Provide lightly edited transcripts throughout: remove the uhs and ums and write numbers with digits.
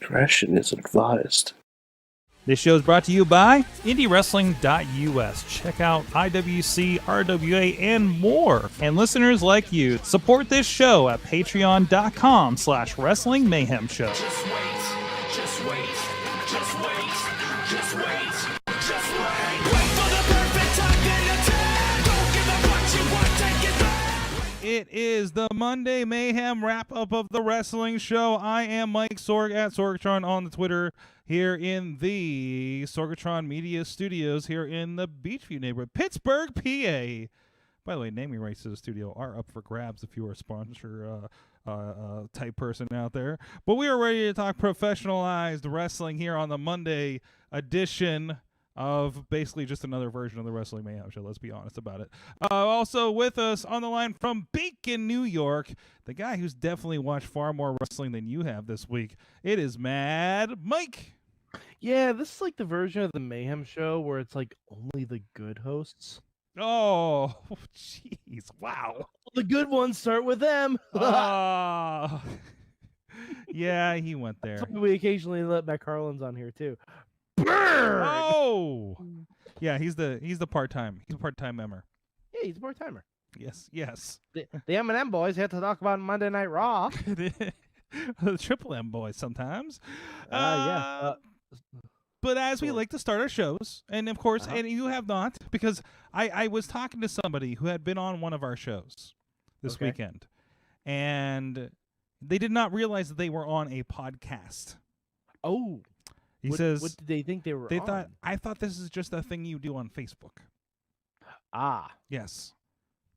Discretion is advised. This show is brought to you by IndieWrestling.us. Check out IWC, RWA, and more. And listeners like you, support this show at Patreon.com/Wrestling Mayhem Show. Just wait, just wait, just wait, just wait, just wait. Wait for the perfect time to attack. Don't give up what you want, take it back. It is the Monday Mayhem wrap-up of the wrestling show. I am Mike Sorg at Sorgatron on the Twitter, here in the Sorgatron Media Studios here in the Beachview neighborhood, Pittsburgh, PA. By the way, naming rights to the studio are up for grabs if you are a sponsor type person out there. But we are ready to talk professionalized wrestling here on the Monday edition of basically just another version of the Wrestling Mayhem Show. Let's be honest about it. Also with us on the line from Beacon, New York, the guy who's definitely watched far more wrestling than you have this week. It is Mad Mike. Yeah, this is like the version of the Mayhem Show where it's like only the good hosts. Oh, jeez. Wow. The good ones start with them. Oh. Yeah, he went there. We occasionally let Matt Carlin's on here too. Oh. Yeah, he's the part-time. He's a part-time member. Yeah, he's a part-timer. Yes, yes. The M&M boys had to talk about Monday Night Raw. The Triple M boys sometimes. Yeah. But as we like to start our shows, and of course, and you have not, because I was talking to somebody who had been on one of our shows this weekend, and they did not realize that they were on a podcast. Oh. He says, what did they think they were on? I thought this is just a thing you do on Facebook. Ah. Yes.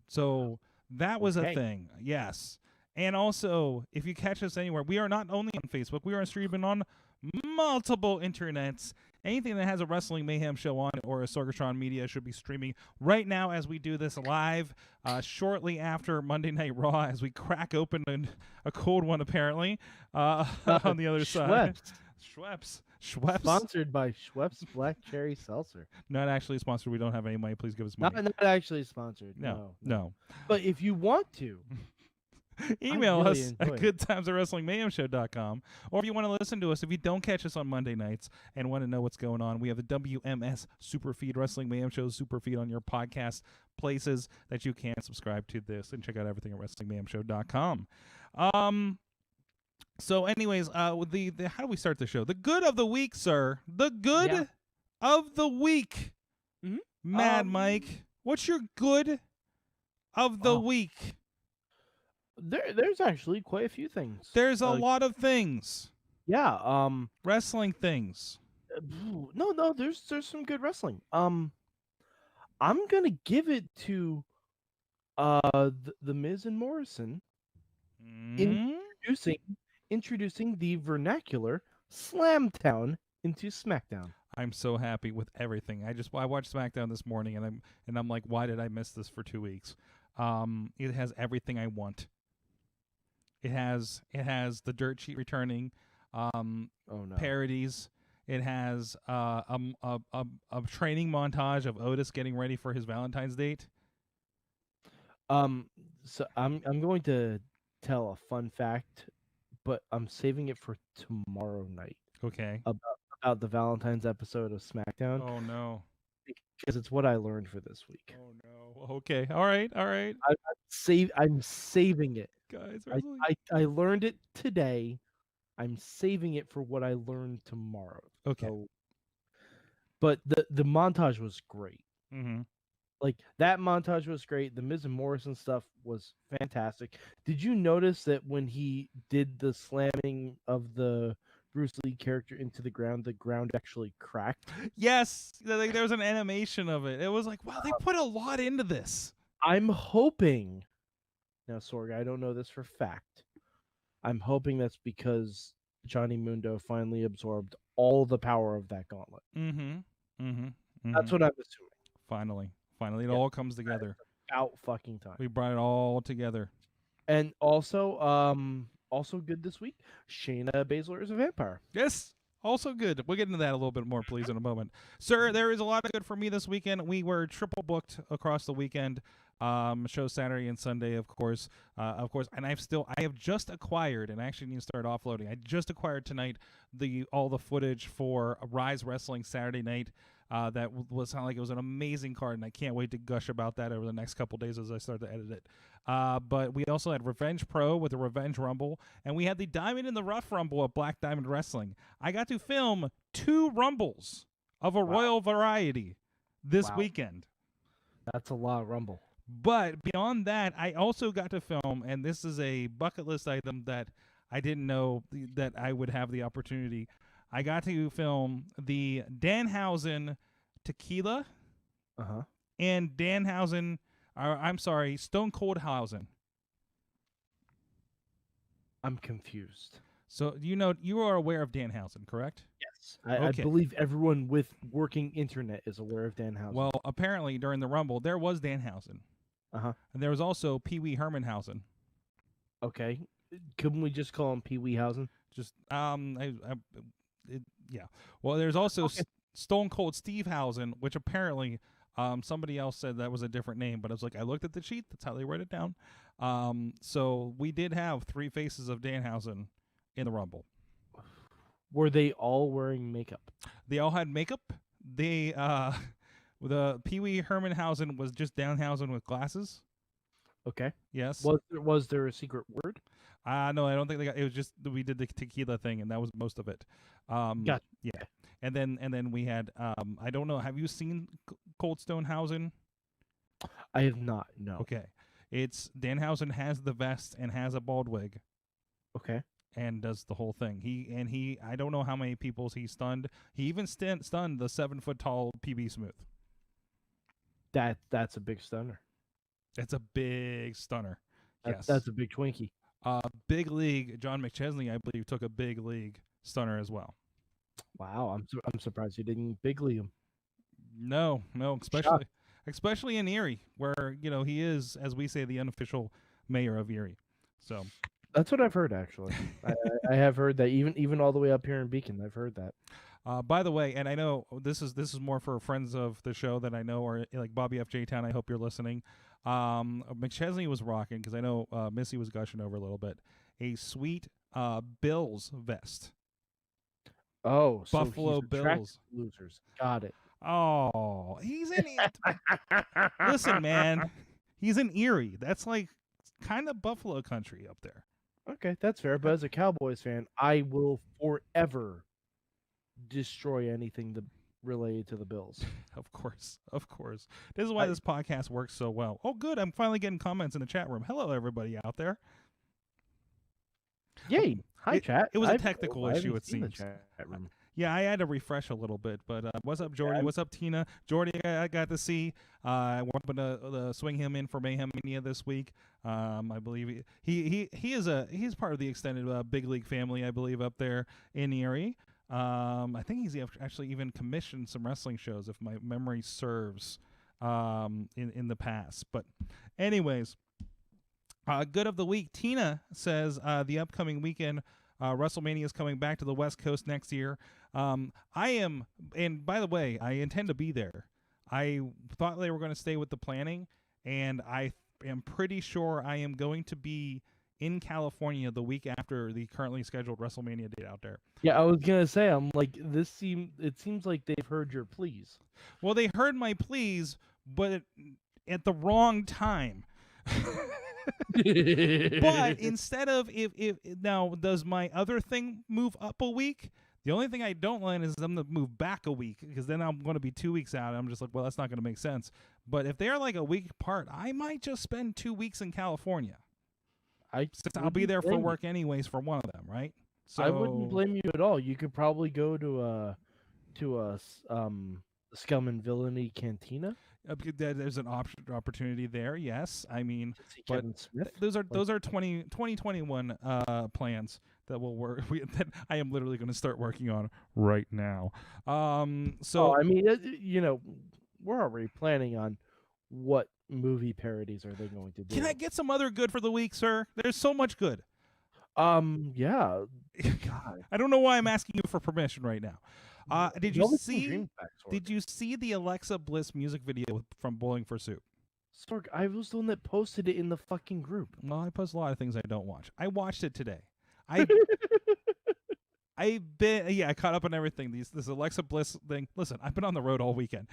So that was a thing. Yes. And also, if you catch us anywhere, we are not only on Facebook, we are streaming on multiple internets. Anything that has a Wrestling Mayhem Show on it or a Sorgatron Media should be streaming right now as we do this live, shortly after Monday Night Raw, as we crack open a cold one, apparently, on the other side. Schweppes. Sponsored by Schweppes Black Cherry Seltzer. Not actually sponsored. We don't have any money. Please give us money. Not actually sponsored. No. But if you want to, email us at goodtimesatwrestlingmayhemshow.com. Or if you want to listen to us, if you don't catch us on Monday nights and want to know what's going on, we have the WMS Superfeed, Wrestling Mayhem Show Superfeed on your podcast places that you can subscribe to this and check out everything at WrestlingMayhemShow.com. So anyways, how do we start the show? The good of the week, sir. The good of the week. Mm-hmm. Mad Mike, what's your good of the week? There's actually quite a few things. There's a lot of things. Yeah. Wrestling things. No. There's some good wrestling. I'm gonna give it to the Miz and Morrison introducing the vernacular Slamtown into SmackDown. I'm so happy with everything. I watched SmackDown this morning and I'm like, why did I miss this for 2 weeks? It has everything I want. It has the dirt sheet returning, parodies. It has a training montage of Otis getting ready for his Valentine's date. So I'm going to tell a fun fact, but I'm saving it for tomorrow night. Okay. About the Valentine's episode of SmackDown. Oh no. Because it's what I learned for this week. Oh no. Okay. All right. I'm saving it. Guys, I learned it today. I'm saving it for what I learned tomorrow. Okay. But the montage was great. Mm-hmm. Like, that montage was great. The Miz and Morrison stuff was fantastic. Did you notice that when he did the slamming of the Bruce Lee character into the ground actually cracked? Yes. Like, there was an animation of it. It was like, wow, they put a lot into this. I'm hoping... Now, Sorg, I don't know this for fact. I'm hoping that's because Johnny Mundo finally absorbed all the power of that gauntlet. That's what I'm assuming. Finally, it all comes together. About fucking time. We brought it all together. And also good this week, Shayna Baszler is a vampire. Yes. Also good. We'll get into that a little bit more, please, in a moment. Sir, there is a lot of good for me this weekend. We were triple booked across the weekend. Show Saturday and Sunday, of course. And I have just acquired, and I actually need to start offloading. I just acquired tonight all the footage for Rise Wrestling Saturday night. That was sound like it was an amazing card, and I can't wait to gush about that over the next couple days as I start to edit it. But we also had Revenge Pro with the Revenge Rumble, and we had the Diamond in the Rough Rumble at Black Diamond Wrestling. I got to film 2 Rumbles of a royal variety this weekend. That's a lot of Rumble. But beyond that, I also got to film, and this is a bucket list item that I didn't know that I would have the opportunity. I got to film the Danhausen Tequila and Stone Cold Hausen. I'm confused. So you are aware of Danhausen, correct? Yes. I believe everyone with working internet is aware of Danhausen. Well, apparently during the Rumble, there was Danhausen. And there was also Pee Wee Hermanhausen. Okay. Couldn't we just call him Pee Wee Hausen? Just yeah. Well, there's also Stone Cold Steve Hausen, which apparently somebody else said that was a different name, but I was like, I looked at the sheet. That's how they write it down. So we did have 3 faces of Danhausen in the Rumble. Were they all wearing makeup? They all had makeup. The Pee Wee Hermanhausen was just Danhausen with glasses. Okay. Yes. Was there a secret word? No, I don't think they got. It was just we did the tequila thing, and that was most of it. Gotcha. Yeah, and then we had. I don't know. Have you seen Cold Stone Hausen? I have not. No. Okay, it's Danhausen has the vest and has a bald wig. Okay. And does the whole thing. He I don't know how many people's he stunned. He even stunned the 7-foot-tall PB Smooth. That's a big stunner. It's a big stunner. Yes. That's a big Twinkie. Big League, John McChesney, I believe, took a Big League stunner as well. Wow, I'm surprised you didn't big league him. No, especially in Erie, where he is, as we say, the unofficial mayor of Erie. So that's what I've heard, actually. I have heard that even all the way up here in Beacon, I've heard that. By the way, and I know this is more for friends of the show that I know, or like Bobby FJ Town. I hope you're listening. McChesney was rocking, because I know Missy was gushing over a little bit, a sweet Bills vest. Oh, Buffalo so Bills losers. Got it. Oh, he's in it. Listen, man, he's in Erie. That's like kind of Buffalo country up there. Okay, that's fair. But as a Cowboys fan, I will forever destroy anything related to the Bills. Of course. This is why this podcast works so well. Oh, good. I'm finally getting comments in the chat room. Hello, everybody out there. Yay. Hi, chat. It was a technical issue, it seems. Chat room. Yeah, I had to refresh a little bit. But what's up, Jordy? What's up, Tina? Jordy, I got to see. I'm going to swing him in for Mayhem Mania this week. I believe he's part of the extended Big League family, I believe, up there in Erie. I think he's actually even commissioned some wrestling shows, if my memory serves, in the past. But anyways, good of the week. Tina says the upcoming weekend, WrestleMania is coming back to the West Coast next year. I am, and by the way, I intend to be there. I thought they were going to stay with the planning, and I am pretty sure I am going to be in California the week after the currently scheduled WrestleMania date out there. Yeah, I was gonna say, I'm like, it seems like they've heard your pleas. Well, they heard my pleas, but at the wrong time. But instead of if now, does my other thing move up a week? The only thing I don't like is them to move back a week, because then I'm going to be 2 weeks out. And I'm just like, well, that's not going to make sense. But if they're like a week apart, I might just spend 2 weeks in California. Since I'll be there for work anyways for one of them, right? So I wouldn't blame you at all. You could probably go to a Scum and Villainy Cantina. There's an opportunity there, yes. I mean, but Smith? those are 2021 plans that will work. That I am literally going to start working on right now. So I mean, we're already planning on what movie parodies are they going to do. Can I get some other good for the week, sir? There's so much good. Yeah. God. I don't know why I'm asking you for permission right now. Did you Zelda King see? Dreams back, Sorg. Did you see the Alexa Bliss music video from Bowling for Soup? Sorg, I was the one that posted it in the fucking group. Well, I post a lot of things I don't watch. I watched it today. I I caught up on everything. This Alexa Bliss thing. Listen, I've been on the road all weekend.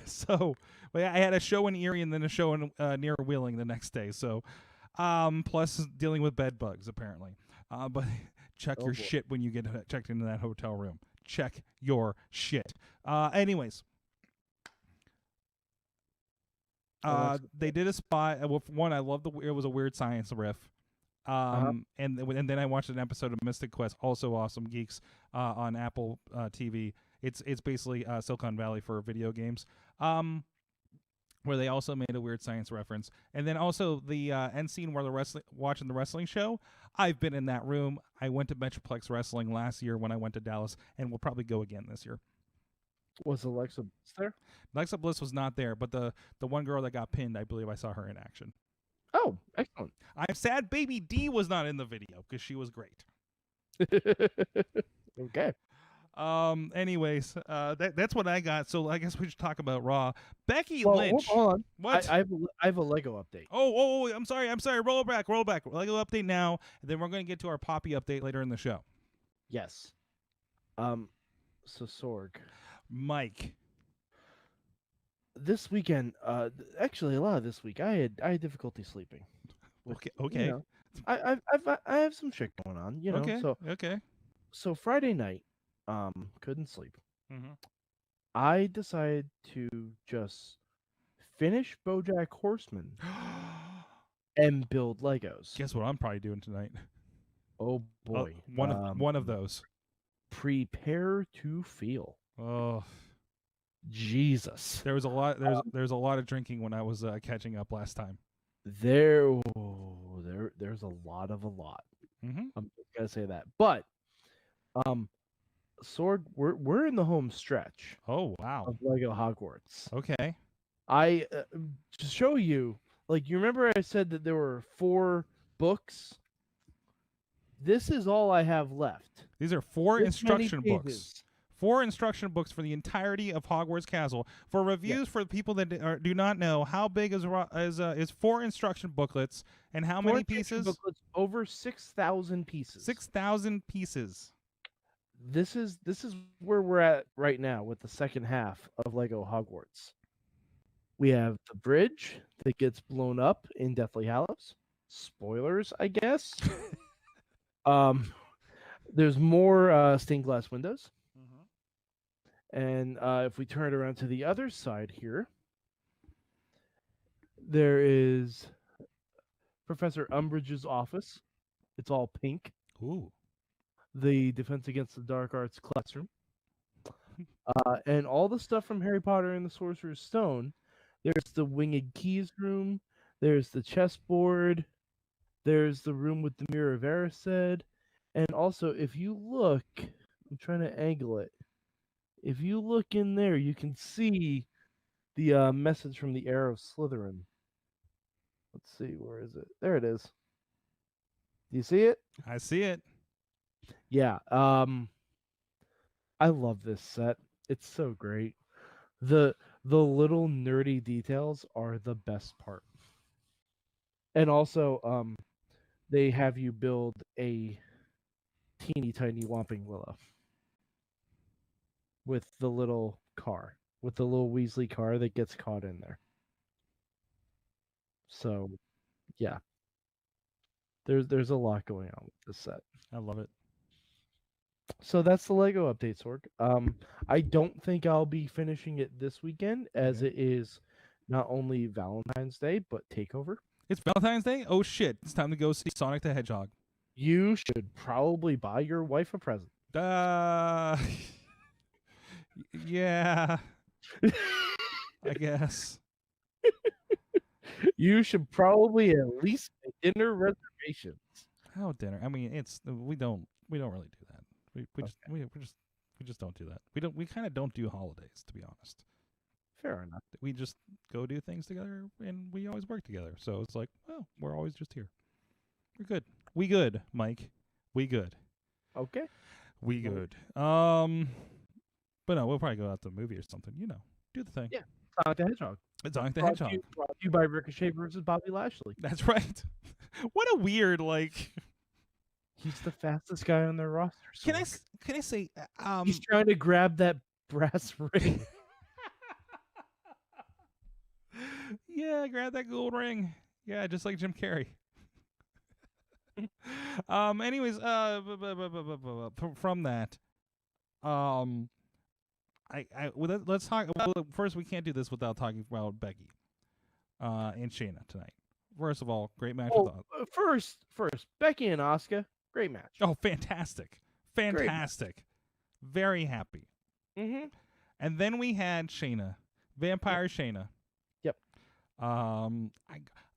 So I had a show in Erie and then a show in near Wheeling the next day. So plus dealing with bed bugs apparently. But check your boy. shit when you get checked into that hotel room. Check your shit. Anyways. They did a spot. Well, for one, I love it was a Weird Science riff. And then I watched an episode of Mystic Quest, also awesome geeks, on Apple TV. It's basically Silicon Valley for video games. Where they also made a Weird Science reference, and then also the end scene where watching the wrestling show. I've been in that room. I went to Metroplex Wrestling last year when I went to Dallas, and we'll probably go again this year. Was Alexa Bliss there? Alexa Bliss was not there, but the one girl that got pinned, I believe I saw her in action. Oh, excellent. I'm sad Baby D was not in the video because she was great. Okay. Anyways, that's what I got. So I guess we should talk about Raw. Becky Well, Lynch. hold on. What? I have a Lego update. Oh, I'm sorry. Roll back. Lego update now, and then we're going to get to our Poppy update later in the show. Yes. So Sorg, Mike. this weekend, actually a lot of this week, I had difficulty sleeping. Okay. You know, I have some shit going on. You know. Okay. Okay. So Friday night, couldn't sleep. Mm-hmm. I decided to just finish BoJack Horseman and build Legos. Guess what I'm probably doing tonight? Oh boy, one of those. Prepare to feel. Oh, Jesus. there was a lot. There's a lot of drinking when I was catching up last time. There's a lot. Mm-hmm. I'm just gonna say that. But Sorg, we're in the home stretch Oh wow. of Lego Hogwarts. Okay. I to show you, like, you remember I said that there were 4 books? This is all I have left. These are 4 This many instruction books. pages. 4 instruction books for the entirety of Hogwarts Castle. For reviews for people that do not know, how big is 4 instruction booklets and how 4 many instruction pieces? booklets, over 6,000 pieces. 6,000 pieces. This is where we're at right now with the second half of Lego Hogwarts. We have the bridge that gets blown up in Deathly Hallows. Spoilers, I guess. There's more stained glass windows. And if we turn it around to the other side here, there is Professor Umbridge's office. It's all pink. Ooh. The Defense Against the Dark Arts classroom. And all the stuff from Harry Potter and the Sorcerer's Stone. There's the Winged Keys room. There's the chessboard. There's the room with the Mirror of Erised. And also, if you look, I'm trying to angle it. If you look in there, you can see the message from the Heir of Slytherin. Let's see, where is it? There it is. Do you see it? I see it. Yeah. I love this set. It's so great. The little nerdy details are the best part. And also, they have you build a teeny tiny Whomping Willow with the little car, with the little Weasley car that gets caught in there. So, yeah. There's a lot going on with this set. I love it. So that's the Lego update, Sorg. I don't think I'll be finishing it this weekend, as it is not only Valentine's Day, but Takeover. It's Valentine's Day? Oh shit. It's time to go see Sonic the Hedgehog. You should probably buy your wife a present. Yeah. I guess. You should probably at least make dinner reservations. How dinner? I mean, we don't really do that. We just don't do that. We kind of don't do holidays, to be honest. Fair enough. We just go do things together, and we always work together. So it's like, well, we're always just here. We're good. We good, Mike. We good. Okay. We good. But no, we'll probably go out to a movie or something. You know, do the thing. Yeah. Sonic the Hedgehog. It's Sonic the Brought to Hedgehog. you by Ricochet versus Bobby Lashley. That's right. What a weird like. He's the fastest guy on their roster. Can I Sorg. say He's trying to grab that brass ring. Yeah, grab that gold ring. Yeah, just like Jim Carrey. Anyways, from that, let's talk. Well, first, we can't do this without talking about Becky, and Shayna tonight. First of all, great match. First, Becky and Asuka, great match. Oh, fantastic. Very happy. Mm-hmm. And then we had Shayna, Vampire Shayna. Yep.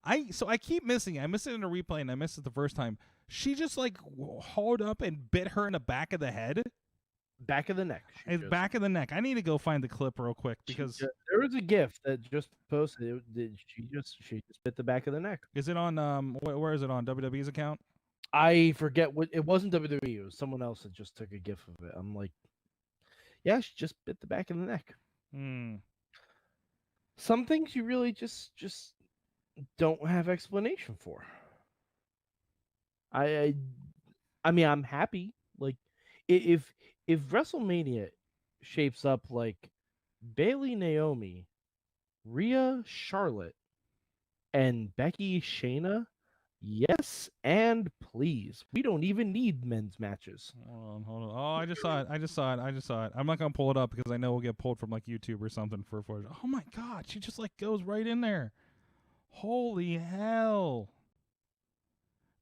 I keep missing it. I missed it in a replay, and I missed it the first time. She just like hauled up and bit her in the back of the head. Back of the neck. Back of the neck. I need to go find the clip real quick because there was a GIF that just posted. She just bit the back of the neck. Is it on where is it on WWE's account? I forget what it wasn't WWE. It was someone else that just took a GIF of it. I'm like, yeah, she just bit the back of the neck. Some things you really just don't have explanation for. I mean, I'm happy. Like, if WrestleMania shapes up like Bayley, Naomi, Rhea, Charlotte, and Becky, Shayna, yes and please. We don't even need men's matches. Hold on. Oh, I just saw it. I'm not gonna pull it up because I know we'll get pulled from like YouTube or something for footage. Oh my God, she just like goes right in there. Holy hell.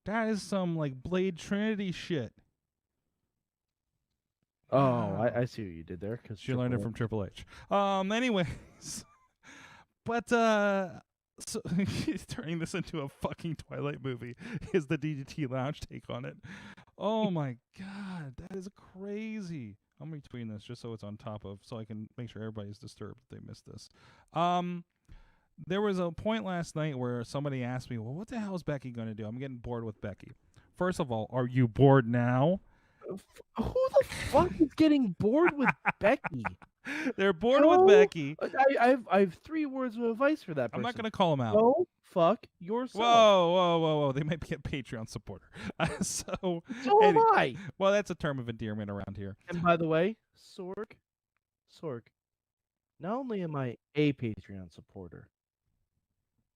That is some like Blade Trinity shit. Oh, Wow. I see what you did there. Because She learned it from Triple H. Anyways, but so turning this into a fucking Twilight movie is the DDT Lounge take on it. Oh my God, that is crazy. I'm retweeting this just so it's on top of, so I can make sure everybody's disturbed if they missed this. There was a point last night where somebody asked me, well, what the hell is Becky going to do? I'm getting bored with Becky. First of all, are you bored now? Who the fuck is getting bored with Becky? They're bored with Becky. I have 3 words of advice for that person. I'm not going to call them out. Go fuck yourself. Whoa. They might be a Patreon supporter. So am I. Well, that's a term of endearment around here. And by the way, Sorg, not only am I a Patreon supporter,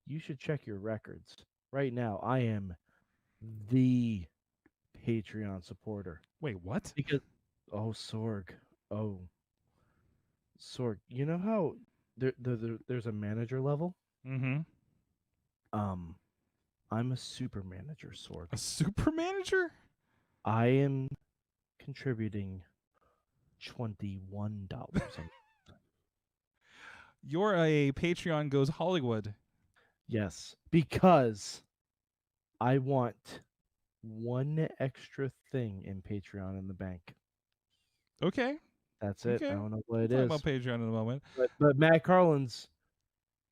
you should check your records. Right now, I am the Patreon supporter. Wait, what? Because, Sorg, you know how there's a manager level? Mm-hmm. I'm a super manager, Sorg. A super manager? I am contributing $21. You're a Patreon goes Hollywood. Yes, because I want one extra thing in Patreon in the bank. Okay. That's it. Okay. I don't know what it Talk is. about Patreon in a moment. But Matt Carlin's,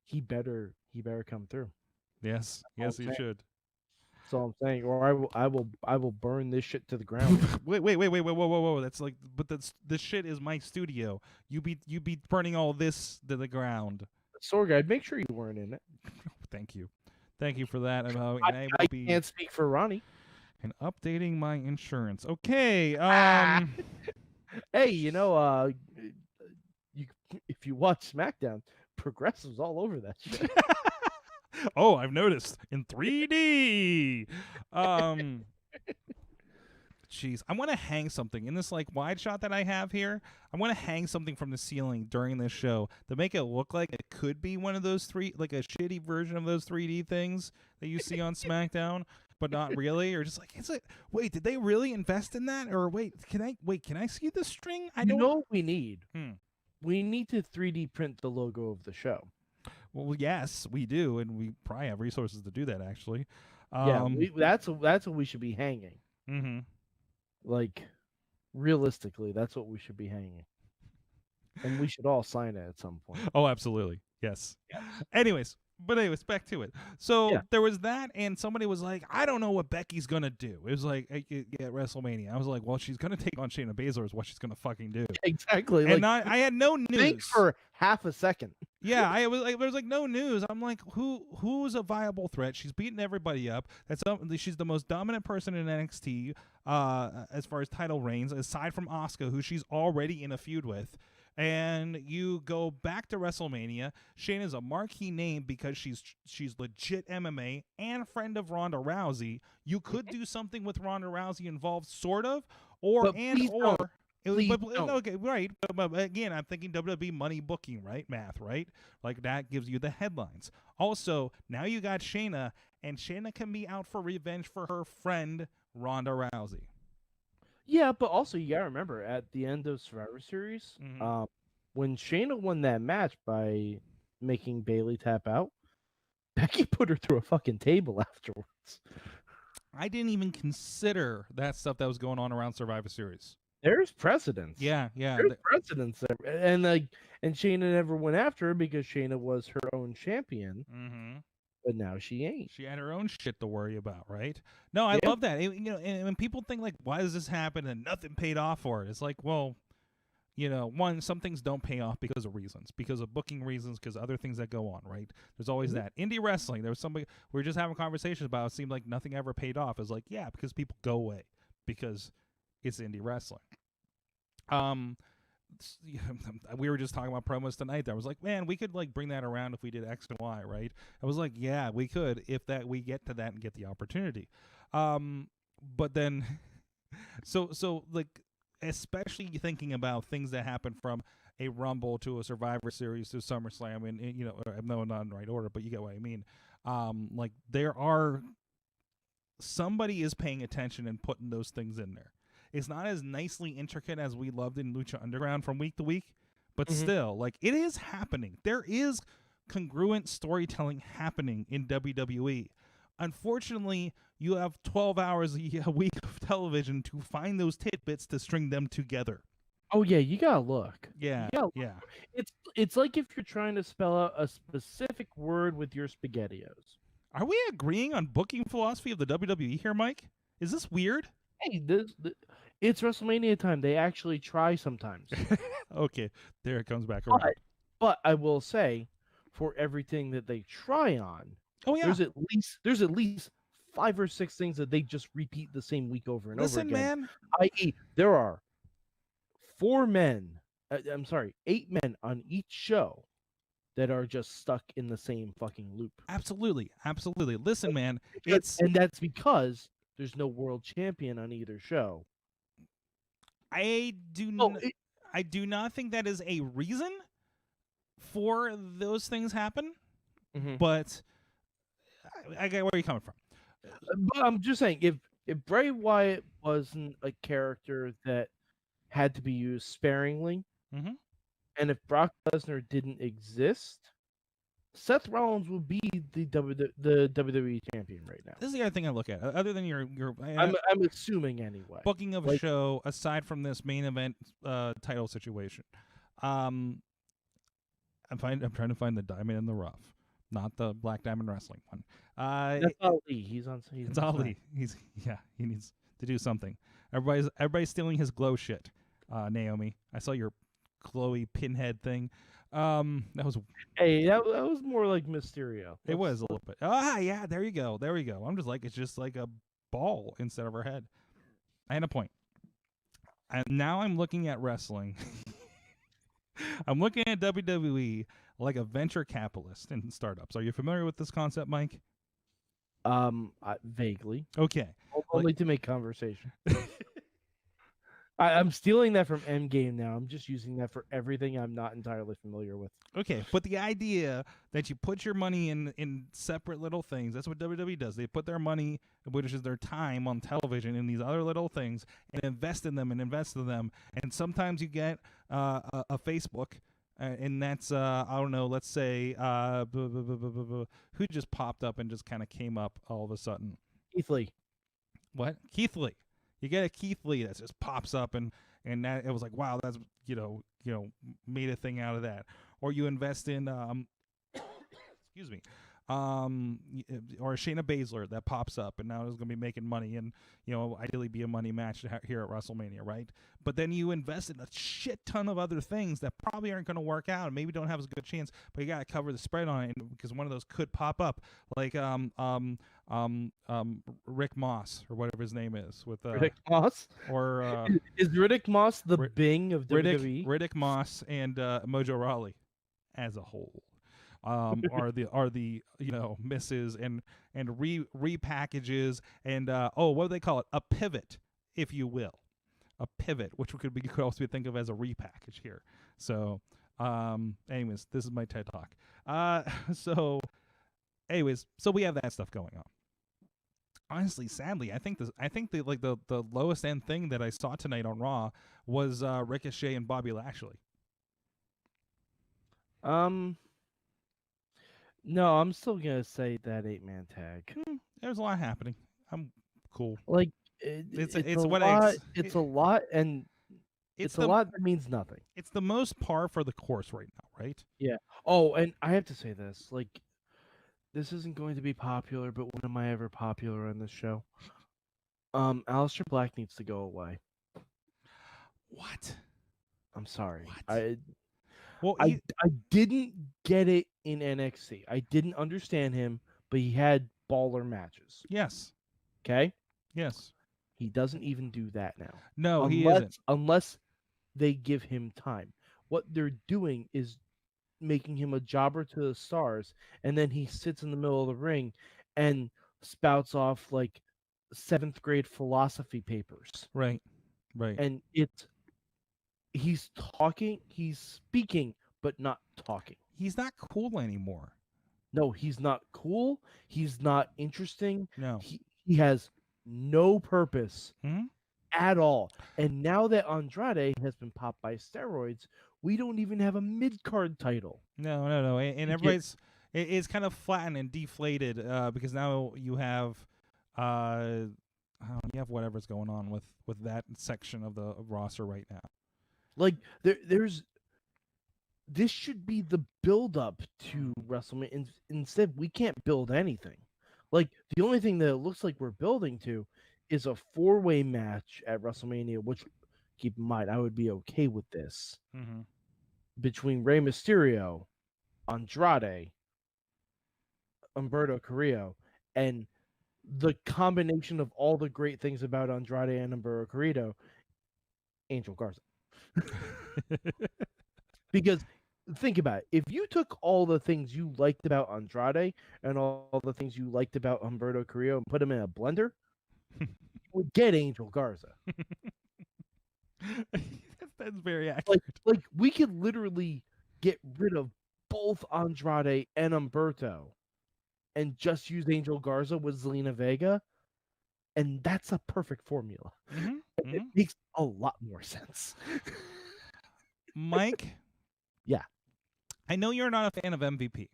he better come through. Yes, he should. That's all I'm saying. Or I will burn this shit to the ground. Wait, whoa. That's like, but this shit is my studio. You be burning all this to the ground. Sorg, I'd make sure you weren't in it. Thank you for that. I can't speak for Ronnie. And updating my insurance. Okay. Hey, you know, if you watch SmackDown, progressives all over that shit. Oh, I've noticed in 3D. Jeez, I want to hang something in this like wide shot that I have here. I want to hang something from the ceiling during this show to make it look like it could be one of those like a shitty version of those 3D things that you see on SmackDown, but not really, or just like wait, did they really invest in that? Or can I see the string? I don't know what we need. We need to 3D print the logo of the show. Well, yes, we do, and we probably have resources to do that. Actually, that's what we should be hanging. Mm-hmm. Like, realistically, that's what we should be hanging, and we should all sign it at some point. Oh, absolutely, yes. Anyways, But anyways, back to it. So Yeah. there was that, and somebody was like, I don't know what Becky's going to do. It was like at WrestleMania. I was like, well, she's going to take on Shayna Baszler is what she's going to fucking do. Exactly. And like, I had no news. think for half a second. Yeah, I was like, there was like no news. I'm like, who's a viable threat? She's beating everybody up. She's the most dominant person in NXT as far as title reigns, aside from Asuka, who she's already in a feud with. And you go back to WrestleMania. Shayna's a marquee name because she's legit MMA and friend of Ronda Rousey. You could do something with Ronda Rousey involved, sort of, or. Please don't. Okay, right. But again, I'm thinking WWE money booking, right? Math, right? Like that gives you the headlines. Also, now you got Shayna, and Shayna can be out for revenge for her friend Ronda Rousey. Yeah, but also you gotta remember at the end of Survivor Series, Mhm. when Shayna won that match by making Bayley tap out, Becky put her through a fucking table afterwards. I didn't even consider that stuff that was going on around Survivor Series. There's precedence. Yeah. There's precedence there. And Shayna never went after her because Shayna was her own champion, Mm-hmm. but now she ain't. She had her own shit to worry about, right? No, I Yeah. love that. And when people think like, why does this happen and nothing paid off for it? It's like, well, one, some things don't pay off because of reasons, because of booking reasons, because other things that go on, right? There's always that. Indie wrestling, there was somebody, we were just having conversations about, it seemed like nothing ever paid off. It's like, yeah, because people go away because it's indie wrestling. We were just talking about promos tonight. I was like, man, we could like bring that around if we did X and Y, right? I was like, yeah, we could if we get to that and get the opportunity. But then, so like, especially thinking about things that happen from a Rumble to a Survivor Series to SummerSlam, and no, not in the right order, but you get what I mean. Like somebody is paying attention and putting those things in there. It's not as nicely intricate as we loved in Lucha Underground from week to week, but still, like, it is happening. There is congruent storytelling happening in WWE. Unfortunately, you have 12 hours a week of television to find those tidbits to string them together. Oh yeah, you gotta look. Yeah. It's like if you're trying to spell out a specific word with your SpaghettiOs. Are we agreeing on booking philosophy of the WWE here, Mike? Is this weird? Hey, it's WrestleMania time. They actually try sometimes. Okay, there it comes back around. But I will say, for everything that they try on, there's at least 5 or 6 things that they just repeat the same week over and over again. Man. I.e., there are 8 men on each show that are just stuck in the same fucking loop. Absolutely. Listen, man, and that's because there's no world champion on either show. I do not think that is a reason for those things happen, but I get where you're coming from. But I'm just saying, if Bray Wyatt wasn't a character that had to be used sparingly, and if Brock Lesnar didn't exist, Seth Rollins would be the WWE champion right now. This is the other thing I look at. Other than your I'm assuming anyway. Booking of a show, aside from this main event title situation, I'm trying to find the diamond in the rough, not the Black Diamond Wrestling one. That's Ali. It's Ali. He needs to do something. Everybody's stealing his glow shit. Naomi, I saw your Chloe pinhead thing. That was that was more like Mysterio. It was a little bit. Yeah, there you go. I'm just like, it's just like a ball instead of her head. I had a point. And now I'm looking at wrestling. I'm looking at WWE like a venture capitalist in startups. Are you familiar with this concept, Mike? Vaguely. Okay. Only to make conversation. I'm stealing that from Endgame now. I'm just using that for everything I'm not entirely familiar with. Okay, but the idea that you put your money in separate little things, that's what WWE does. They put their money, which is their time on television, in these other little things and invest in them. And sometimes you get a Facebook, and that's, I don't know, let's say, who just popped up and just kind of came up all of a sudden? Keith Lee. What? Keith Lee. You get a Keith Lee that just pops up and that it was like, wow, that's made a thing out of that. Or you invest in excuse me, or Shayna Baszler that pops up and now is going to be making money and, ideally be a money match here at WrestleMania, right? But then you invest in a shit ton of other things that probably aren't going to work out and maybe don't have as good chance, but you got to cover the spread on it because one of those could pop up, like Rick Moss or whatever his name is with Riddick Moss, or is Riddick Moss the Bing of WWE? Riddick Moss and Mojo Rawley as a whole. Are the misses and repackages and what do they call it? A pivot, if you will, a pivot, which you could also think of as a repackage here. So, anyways, this is my TED Talk. So we have that stuff going on. Honestly, sadly, I think the lowest end thing that I saw tonight on Raw was Ricochet and Bobby Lashley. No, I'm still gonna say that 8-man tag. There's a lot happening. I'm cool. Like It's a what lot. It's a lot, and it's a lot that means nothing. It's the most par for the course right now, right? Yeah. Oh, and I have to say this. Like, this isn't going to be popular, but when am I ever popular on this show? Aleister Black needs to go away. What? I'm sorry. What? I didn't get it in NXT. I didn't understand him, but he had baller matches. Yes. Okay? Yes. He doesn't even do that now. No, he isn't. Unless they give him time. What they're doing is making him a jobber to the stars, and then he sits in the middle of the ring and spouts off like 7th grade philosophy papers. Right. Right. And he's speaking, but not talking. He's not cool anymore. No, he's not cool. He's not interesting. No. He has no purpose Mhm. at all. And now that Andrade has been popped by steroids, we don't even have a mid-card title. No. And everybody's it's kind of flattened and deflated because now you have whatever's going on with that section of the roster right now. Like this should be the build-up to WrestleMania. Instead, we can't build anything. Like, the only thing that it looks like we're building to is a 4-way match at WrestleMania, which, keep in mind, I would be okay with this, between Rey Mysterio, Andrade, Humberto Carrillo, and the combination of all the great things about Andrade and Humberto Carrillo, Angel Garza. Because think about it. If you took all the things you liked about Andrade and all the things you liked about Humberto Carrillo and put them in a blender, you would get Angel Garza. That's very accurate. Like we could literally get rid of both Andrade and Humberto and just use Angel Garza with Zelina Vega, and that's a perfect formula. It makes a lot more sense. Mike? Yeah. I know you're not a fan of MVP.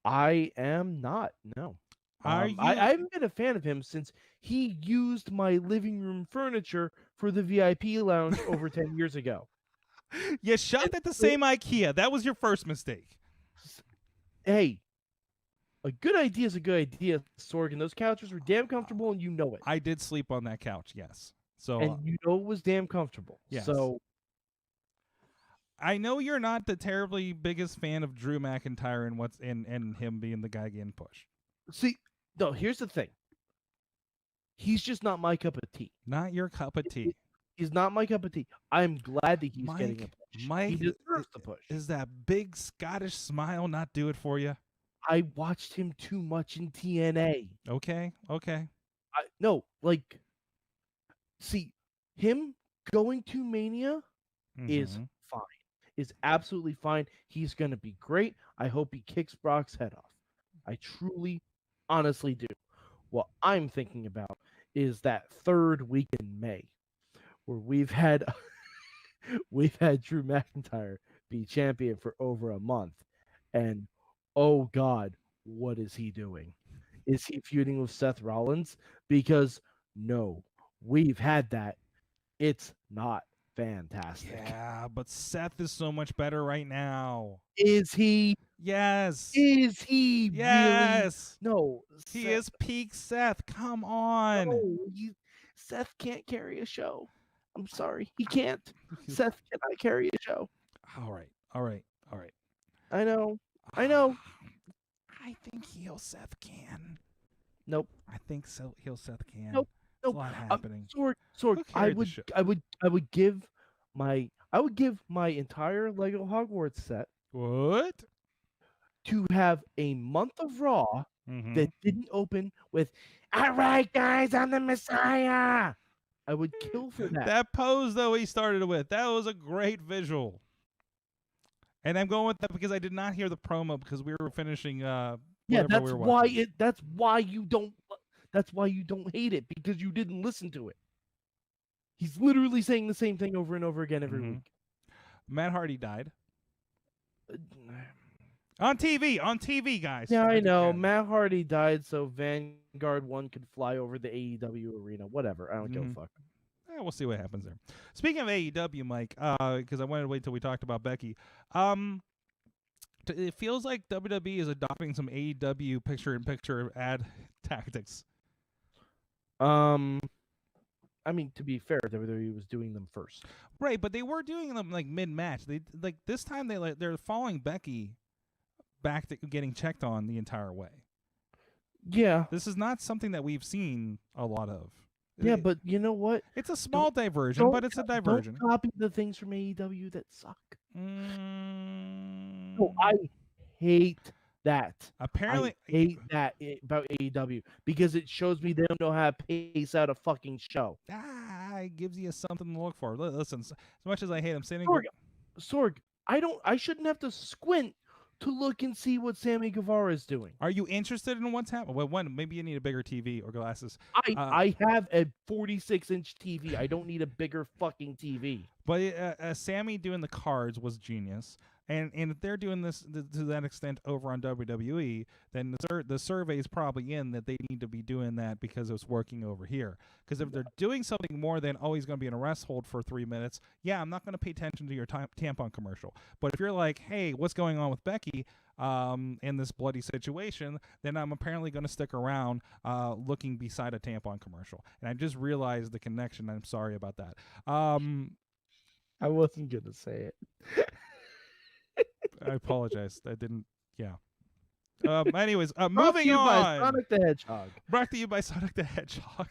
I am not, no. I haven't been a fan of him since he used my living room furniture for the VIP lounge over 10 years ago. You shopped at the same IKEA. That was your first mistake. Hey, a good idea is a good idea, Sorg, and those couches were damn comfortable, and you know it. I did sleep on that couch, yes. So, and you know it was damn comfortable. Yes. So I know you're not the terribly biggest fan of Drew McIntyre and what's and him being the guy getting pushed. See, no, here's the thing. He's just not my cup of tea. Not your cup of tea. He's not my cup of tea. I'm glad that he's getting a push. Mike, he deserves the push. Is that big Scottish smile not do it for you? I watched him too much in TNA. Okay. No, like, see, him going to Mania is fine. Is absolutely fine. He's going to be great. I hope he kicks Brock's head off. I truly, honestly do. What I'm thinking about is that third week in May where we've had Drew McIntyre be champion for over a month. And, oh God, what is he doing? Is he feuding with Seth Rollins? Because, no, we've had that. It's not fantastic. Yeah, but Seth is so much better right now. Is he? Yes. Is he Yes. really? No. He Seth, is peak Seth. Come on. no, Seth can't carry a show. I'm sorry. He can't. Seth cannot carry a show. All right. All right. All right. I know. I know. I think heel Seth can. Nope. I think so. Heel Seth can. Nope. There's Nope. a lot happening. Sorg, Who I carried the would show? I would give my entire Lego Hogwarts set What? to have a month of Raw Mm-hmm. that didn't open with, "All right, guys, I'm the Messiah." I would kill for that. That pose, though, he started with, that was a great visual. And I'm going with that because I did not hear the promo because we were finishing Yeah, whatever that's we were why watching. that's why you don't hate it, because you didn't listen to it. He's literally saying the same thing over and over again every Mhm. week. Matt Hardy died. On TV, guys. Yeah, I know. understand. Matt Hardy died so Vanguard 1 could fly over the AEW arena. Whatever. I don't give a Mhm. fuck. We'll see what happens there. Speaking of AEW, Mike, because I wanted to wait till we talked about Becky. It feels like WWE is adopting some AEW picture-in-picture ad tactics. I mean, to be fair, WWE was doing them first. Right, but they were doing them like mid-match. They like this time they're following Becky back to getting checked on the entire way. Yeah. This is not something that we've seen a lot of. Yeah, but you know what? It's a small diversion, but it's a diversion. Don't copy the things from AEW that suck. Mm, No, I hate that. apparently, I hate that about AEW because it shows me they don't know how to pace out a fucking show. it gives you something to look for. Listen, as much as I hate him, Sorg, I shouldn't have to squint to look and see what Sammy Guevara is doing. Are you interested in what's happening? Well, one, maybe you need a bigger TV or glasses. I have a 46-inch TV. I don't need a bigger fucking TV. But Sammy doing the cards was genius. And if they're doing this to that extent over on WWE, then the survey is probably in that they need to be doing that because it's working over here. Because if they're doing something more than, he's going to be in a rest hold for 3 minutes, yeah, I'm not going to pay attention to your tampon commercial. But if you're like, hey, what's going on with Becky in this bloody situation, then I'm apparently going to stick around looking beside a tampon commercial. And I just realized the connection. I'm sorry about that. I wasn't going to say it. I apologize. I didn't. Yeah. Anyways, moving Brought to you on. by Sonic the Hedgehog. Brought to you by Sonic the Hedgehog.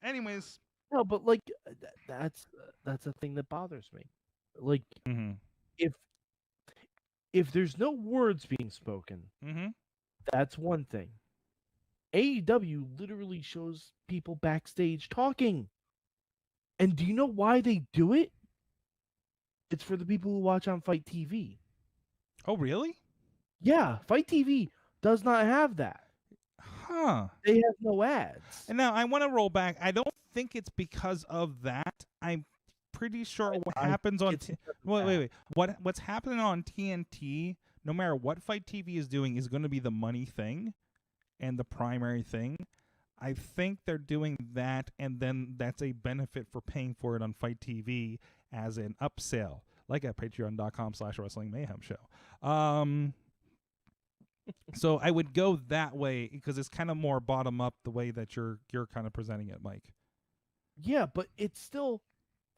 Anyways. No, but like that's a thing that bothers me. Like, if there's no words being spoken, that's one thing. AEW literally shows people backstage talking. And do you know why they do it? It's for the people who watch on Fight TV. Oh, really? Yeah, Fight TV does not have that. Huh. They have no ads. And now I want to roll back. I don't think it's because of that. I'm pretty sure what happens on wait. What's happening on TNT, no matter what Fight TV is doing, is going to be the money thing and the primary thing. I think they're doing that, and then that's a benefit for paying for it on Fight TV as an upsell, like at patreon.com/Wrestling Mayhem Show. So I would go that way because it's kind of more bottom up the way that you're kind of presenting it, Mike. Yeah, but it's still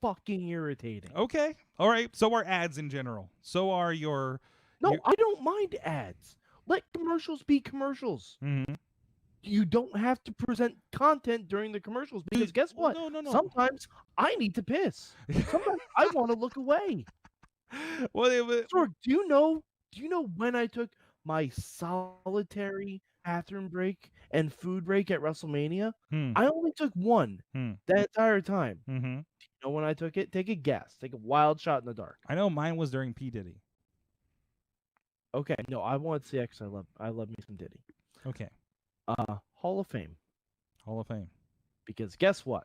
fucking irritating. Okay. All right. So are ads in general. So are your... I don't mind ads. Let commercials be commercials. Mm-hmm. You don't have to present content during the commercials because guess what? No. Sometimes I need to piss. Sometimes I want to look away. Well, Sorg, do you know when I took my solitary bathroom break and food break at WrestleMania? I only took one that entire time. Do you know when I took it? Take a guess. Take a wild shot in the dark. I know mine was during P. Diddy. Okay, no, I want CX. I love me some Diddy. Okay. Hall of Fame. Hall of Fame. Because guess what?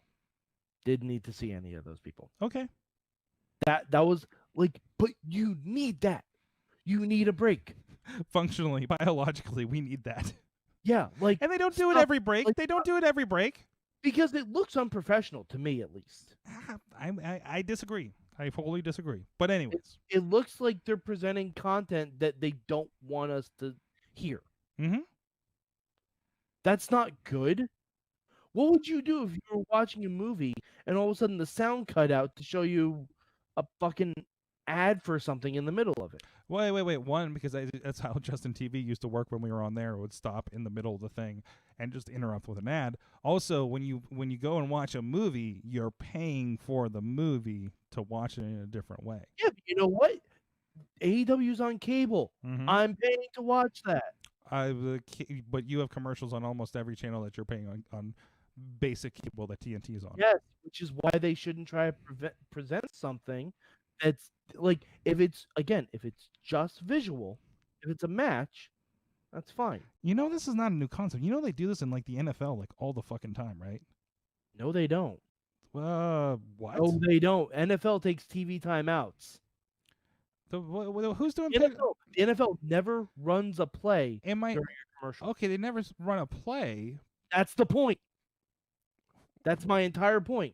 Didn't need to see any of those people. Okay. That was like, but you need that. You need a break. Functionally, biologically, we need that. Yeah, like, and they don't do it every break. They don't do it every break because it looks unprofessional to me, at least. I disagree. I fully disagree. But anyways. It looks like they're presenting content that they don't want us to hear. Mm-hmm. That's not good. What would you do if you were watching a movie and all of a sudden the sound cut out to show you a fucking ad for something in the middle of it? Wait. One, because that's how Justin TV used to work when we were on there. It would stop in the middle of the thing and just interrupt with an ad. Also, when you go and watch a movie, you're paying for the movie to watch it in a different way. Yeah, but you know what? AEW's on cable. Mm-hmm. I'm paying to watch that. But you have commercials on almost every channel that you're paying on basic cable that TNT is on. Yes, which is why they shouldn't try to present something that's like, if it's just visual, if it's a match, that's fine. You know, this is not a new concept. You know, they do this in like the NFL like all the fucking time, right? No, they don't. What? No, they don't. NFL takes TV timeouts. Who's doing The NFL never runs a play during a commercial. Okay, they never run a play. That's the point. That's my entire point.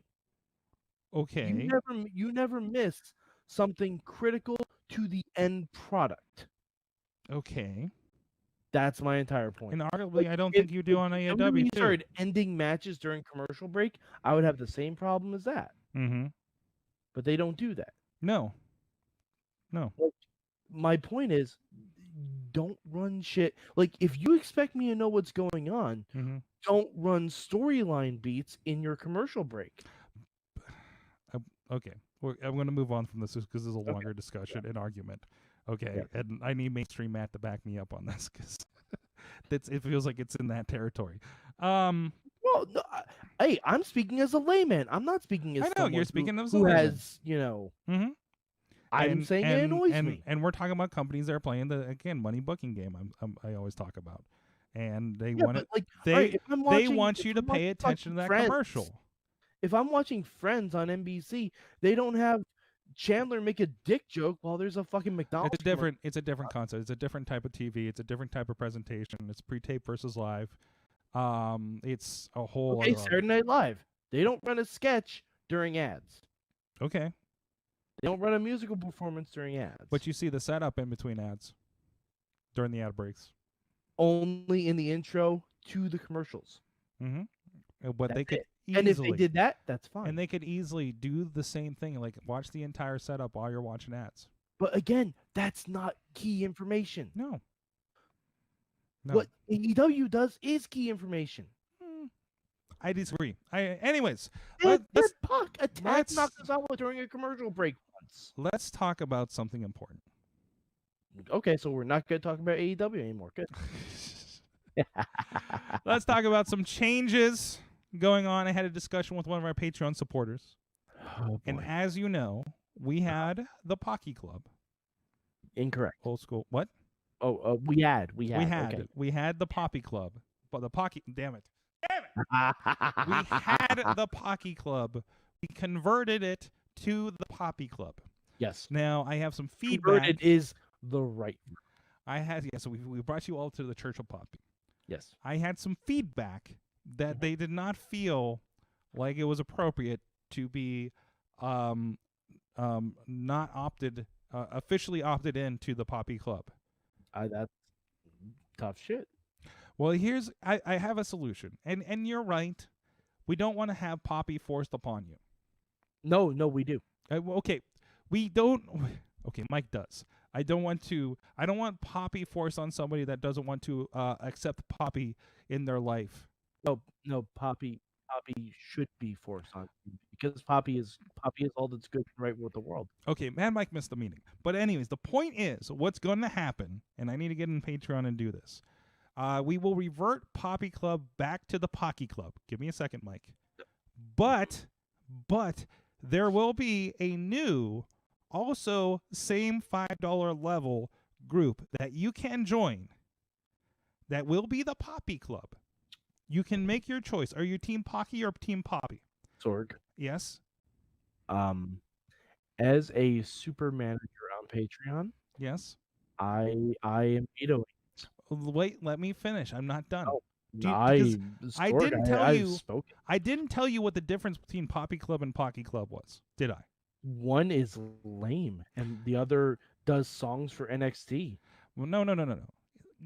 Okay. You never miss something critical to the end product. Okay. That's my entire point. And arguably, I don't think you do on AEW too. Started ending matches during commercial break, I would have the same problem as that. Mm-hmm. But they don't do that. No. Like, my point is, don't run shit. Like, if you expect me to know what's going on, don't run storyline beats in your commercial break. Okay. I'm going to move on from this because this is a longer discussion and argument. Okay. Yeah. And I need mainstream Matt to back me up on this because it feels like it's in that territory. Well, no, hey, I'm speaking as a layman. I'm not speaking as someone you're speaking who has, I'm saying it annoys me. And we're talking about companies that are playing the money booking game. I always talk about, and they want they want you to pay attention to that commercial. If I'm watching Friends on NBC, they don't have Chandler make a dick joke while there's a fucking McDonald's. It's a different concept. It's a different type of TV. It's a different type of presentation. It's pre-tape versus live. It's a whole. Okay, Saturday Night Live. They don't run a sketch during ads. Okay. They don't run a musical performance during ads. But you see the setup in between ads during the ad breaks. Only in the intro to the commercials. Mm-hmm. But they could easily, and if they did that, that's fine. And they could easily do the same thing, like watch the entire setup while you're watching ads. But again, that's not key information. No. What AEW does is key information. I disagree. Anyways, Puck attack Nakazawa during a commercial break once. Let's talk about something important. Okay, so we're not going to talk about AEW anymore. Good. Let's talk about some changes going on. I had a discussion with one of our Patreon supporters. And as you know, we had the Pocky Club. Incorrect. Old school. What? Oh, we had the Poppy Club. But the Pocky, damn it. We had the Pocky Club. We converted it to the Poppy Club. Yes. Now I have some feedback. Converted is the right. So we brought you all to the Church of Poppy. Yes. I had some feedback that they did not feel like it was appropriate to be not officially opted into the Poppy Club. That's tough shit. Well, I have a solution, and you're right. We don't want to have Poppy forced upon you. No, we do. Okay, we don't. Okay, Mike does. I don't want Poppy forced on somebody that doesn't want to accept Poppy in their life. No, Poppy should be forced on because Poppy is all that's good and right with the world. Okay, man, Mike missed the meeting. But anyways, the point is, what's going to happen, and I need to get in Patreon and do this. We will revert Poppy Club back to the Pocky Club. Give me a second, Mike. But there will be a new, also same $5 level group that you can join. That will be the Poppy Club. You can make your choice. Are you Team Pocky or Team Poppy? Sorg. Yes. As a super manager on Patreon. Yes. I am vetoing. Wait, let me finish. I'm not done. I didn't tell you what the difference between Poppy Club and Pocky Club was, did I? one is lame and the other does songs for NXT. Well, no.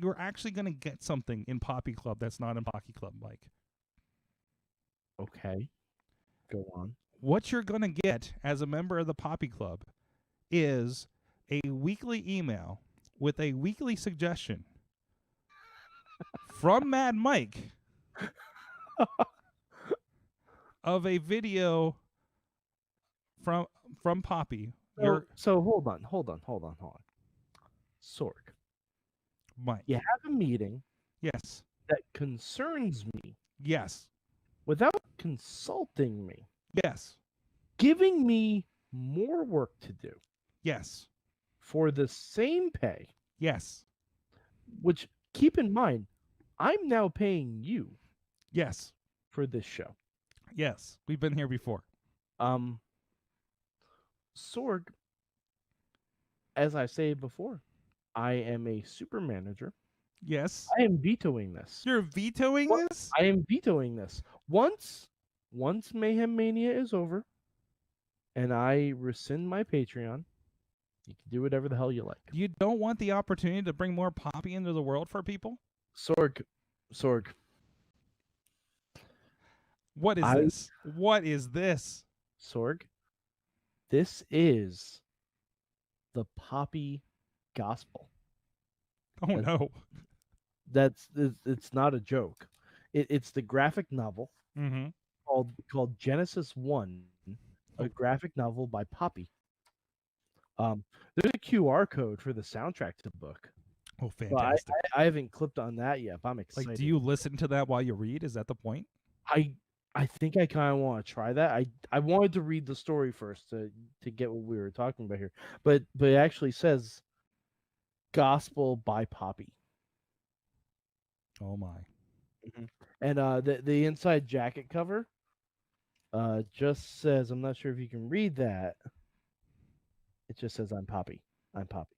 You're actually going to get something in Poppy Club that's not in Poppy Club, Mike. Okay. Go on. What you're going to get as a member of the Poppy Club is a weekly email with a weekly suggestion from Mad Mike of a video from Poppy. So hold on. Sorg, Mike. you have a meeting Yes. that concerns me Yes. without consulting me, Yes. giving me more work to do Yes. for the same pay, Yes. which keep in mind, I'm now paying you Yes. for this show. Yes. We've been here before. Sorg, as I say before, I am a super manager. Yes. I am vetoing this. You're vetoing this? I am vetoing this. Once Mayhem Mania is over and I rescind my Patreon, you can do whatever the hell you like. You don't want the opportunity to bring more Poppy into the world for people? Sorg. What is this? What is this? Sorg, this is the Poppy gospel. Oh no. It's not a joke. It's the graphic novel Mm-hmm. called Genesis 1, a graphic novel by Poppy. There's a QR code for the soundtrack to the book. Oh, But fantastic. I haven't clicked on that yet, but I'm excited. Like, do you listen to that while you read? Is that the point? I think I kind of want to try that. I wanted to read the story first to get what we were talking about here. But it actually says Gospel by Poppy. Oh my. And the inside jacket cover just says, I'm not sure if you can read that. It just says I'm Poppy. I'm Poppy.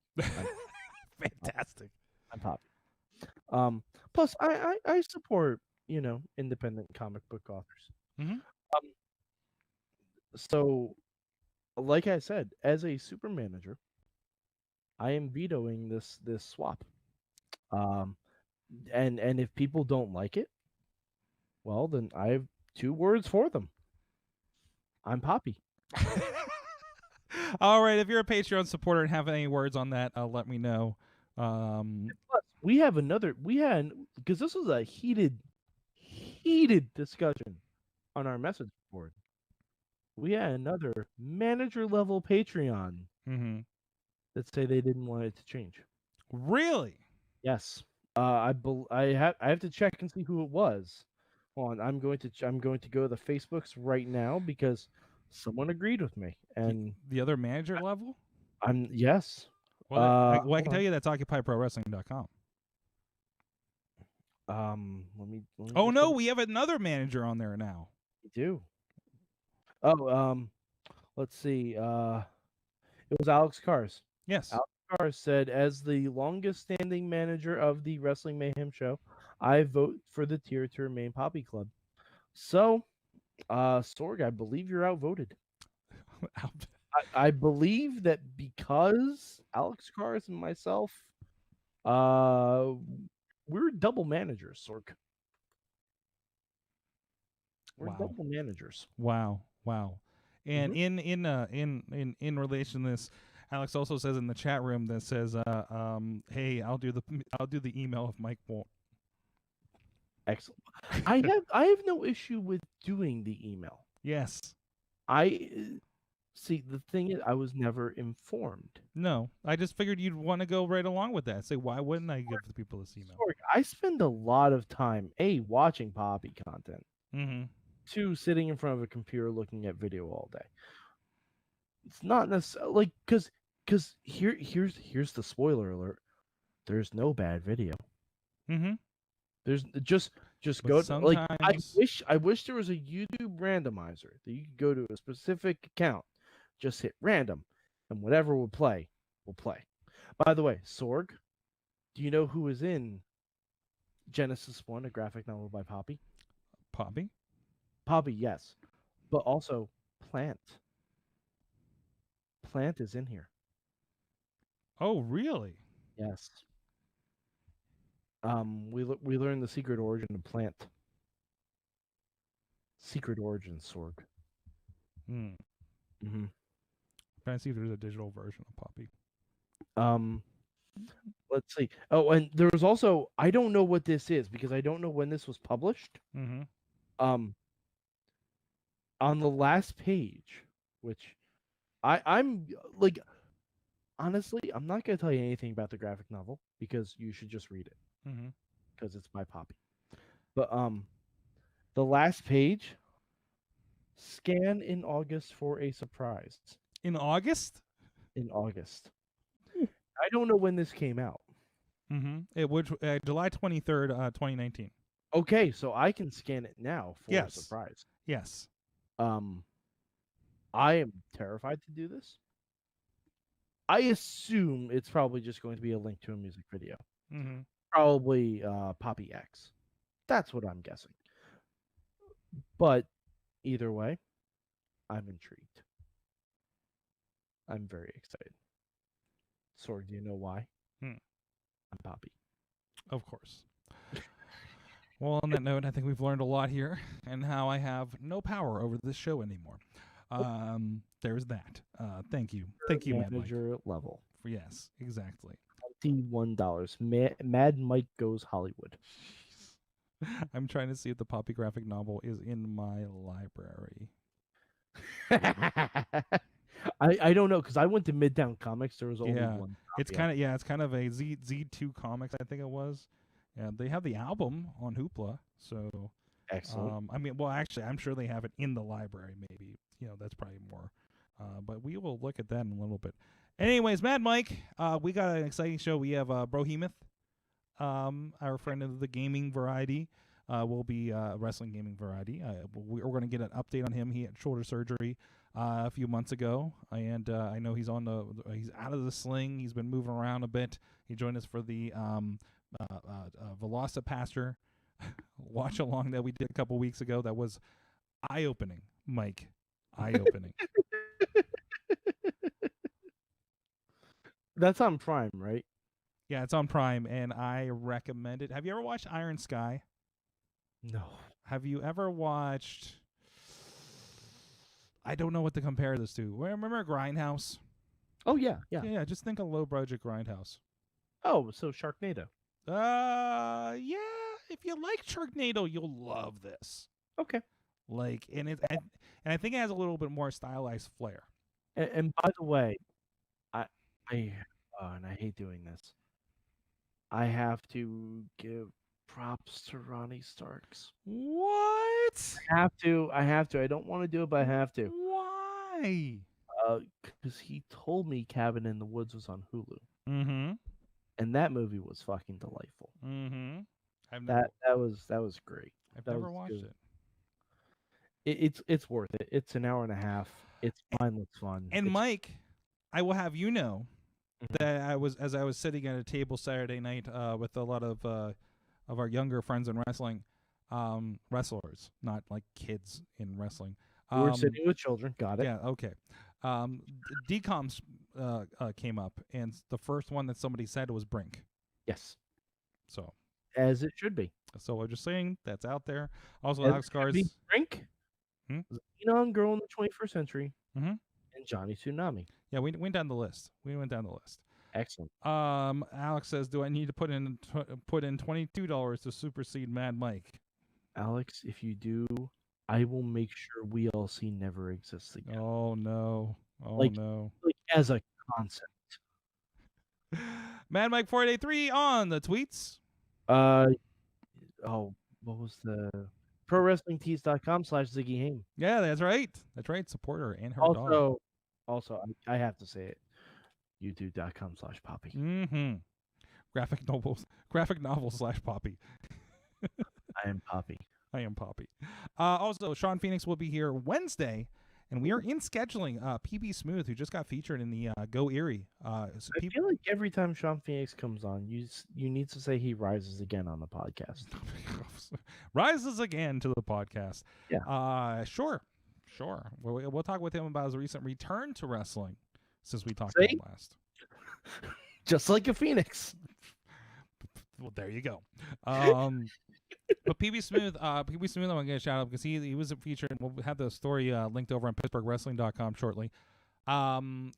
Fantastic. I'm Poppy. Plus I support, independent comic book authors. Mhm. So like I said, as a super manager, I am vetoing this swap. And if people don't like it, well, then I have 2 words for them. I'm Poppy. All right. If you're a Patreon supporter and have any words on that, let me know. Plus, we had because this was a heated discussion on our message board. We had another manager level Patreon Mm-hmm. that say they didn't want it to change. Really? Yes. I have to check and see who it was. Hold on, I'm going to go to the Facebooks right now because someone agreed with me, and The other manager level? yes. Well, I hold can tell you that's OccupyProWrestling.com. Let me Oh just no, double- we have another manager on there now. we do. Oh, let's see. It was Alex Cars. Yes. Alex Cars said, as the longest standing manager of the Wrestling Mayhem show, I vote for the tier to remain Poppy Club. So, Sorg, I believe you're outvoted. I believe that because Alex Cars and myself, we're double managers, Sorg. We're Wow. double managers. Wow. And in relation to this, Alex also says in the chat room that says, "Hey, I'll do the email if Mike won't." Excellent. I have no issue with doing the email. Yes. I see. The thing is, I was never informed. No, I just figured you'd want to go right along with that. Say, why wouldn't I give the people this email? Sorg, I spend a lot of time watching Poppy content. Mm-hmm. 2, sitting in front of a computer looking at video all day. It's not necessarily because here's the spoiler alert. There's no bad video. Mm-hmm. There's just But go to, like sometimes- I wish there was a YouTube randomizer that you could go to a specific account, just hit random, and whatever will play will play. By the way, Sorg, do you know who is in Genesis 1, a graphic novel by Poppy? Poppy? Poppy, yes, but also Plant. plant is in here. Oh, really? Yes. We learned the secret origin of plant. Secret origin, Sorg. Mm-hmm. Trying to see if there's a digital version of Poppy. Let's see. Oh, and there was also, I don't know what this is because I don't know when this was published. Mm-hmm. On the last page, which I'm like, honestly, I'm not going to tell you anything about the graphic novel because you should just read it because it's by Poppy. But the last page, scan in August for a surprise. In August? In August. I don't know when this came out. It would July 23rd, 2019. Okay, so I can scan it now for a surprise. Yes. I am terrified to do this. I assume it's probably just going to be a link to a music video. Probably Poppy X. That's what I'm guessing. But either way, I'm intrigued. I'm very excited. Sorg, do you know why? I'm Poppy. Of course. Well, on that note, I think we've learned a lot here and how I have no power over this show anymore. There's that. Thank you. Thank you, Manager level. Yes, exactly. $21. Mad Mike Goes Hollywood. I'm trying to see if the Poppy graphic novel is in my library. I don't know because I went to Midtown Comics. There was only one. It's kind of a Z2 Comics, I think it was. Yeah, they have the album on Hoopla, so excellent. I mean, well, actually, I'm sure they have it in the library. Maybe that's probably more. But we will look at that in a little bit. Anyways, Mad Mike, we got an exciting show. We have Brohemoth, our friend of the gaming variety, will be wrestling gaming variety. We're going to get an update on him. He had shoulder surgery a few months ago, and I know he's he's out of the sling. He's been moving around a bit. He joined us for the Velocipaster watch along that we did a couple weeks ago. That was eye-opening, Mike. Eye-opening. That's on Prime, right? Yeah, it's on Prime, and I recommend it. Have you ever watched Iron Sky? No. Have you ever watched... I don't know what to compare this to. Remember Grindhouse? Oh, yeah. Yeah, just think of low-budget Grindhouse. Oh, so Sharknado. Yeah. If you like Sharknado, you'll love this. Okay. And I think it has a little bit more stylized flair. And by the way, I hate doing this. I have to give props to Ronnie Starks. What? I have to. I don't want to do it, but I have to. Why? Because he told me Cabin in the Woods was on Hulu. Mm-hmm. And that movie was fucking delightful. Mm-hmm. That was great. I've never watched it. It's worth it. It's an hour and a half. It's mindless fun. And Mike, I will have you know that as I was sitting at a table Saturday night with a lot of our younger friends in wrestling, wrestlers, not like kids in wrestling. We were sitting with children. Got it. Yeah. Okay. DComs came up, and the first one that somebody said was Brink. Yes. So. As it should be. So I'm just saying that's out there. Also, Alex Cars. Brink. The Phenom Girl in the 21st Century. And Johnny Tsunami. Yeah, we went down the list. Excellent. Alex says, "Do I need to put in $22 to supersede Mad Mike?" Alex, if you do, I will make sure WLC never exists again. Oh no! No! Like as a concept. Mad Mike 483 on the tweets. What was the ProWrestlingTees.com/Ziggy Haim? Yeah, that's right. Support her and her dog. Also, I have to say it. YouTube.com/Poppy. Graphic novel/Poppy. I am Poppy. Also, Sean Phoenix will be here Wednesday, and we are in scheduling PB Smooth, who just got featured in the Go Erie. I feel like every time Sean Phoenix comes on, you need to say he rises again on the podcast. Rises again to the podcast. Yeah. Sure. We'll talk with him about his recent return to wrestling. since we talked about See? it last. Just like a phoenix. Well, there you go. But PB Smooth, I'm gonna get a shout out because he was featured. And we'll have the story linked over on PittsburghWrestling.com shortly.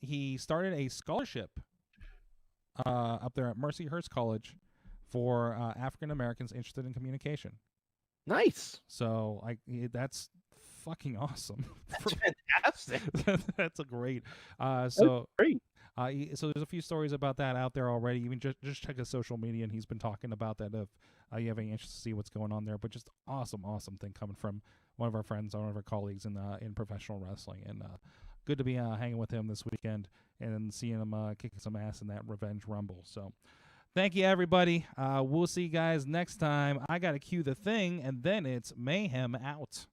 He started a scholarship up there at Mercyhurst College for African Americans interested in communication. Nice. So that's fucking awesome. That's fantastic. That's a great. Great. So there's a few stories about that out there already. Even just check his social media, and he's been talking about that. If you have any interest to see what's going on there, but just awesome thing coming from one of our friends, one of our colleagues in professional wrestling, and good to be hanging with him this weekend and seeing him kicking some ass in that Revenge Rumble. So thank you, everybody. We'll see you guys next time. I gotta cue the thing, and then it's Mayhem out.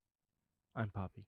I'm Poppy.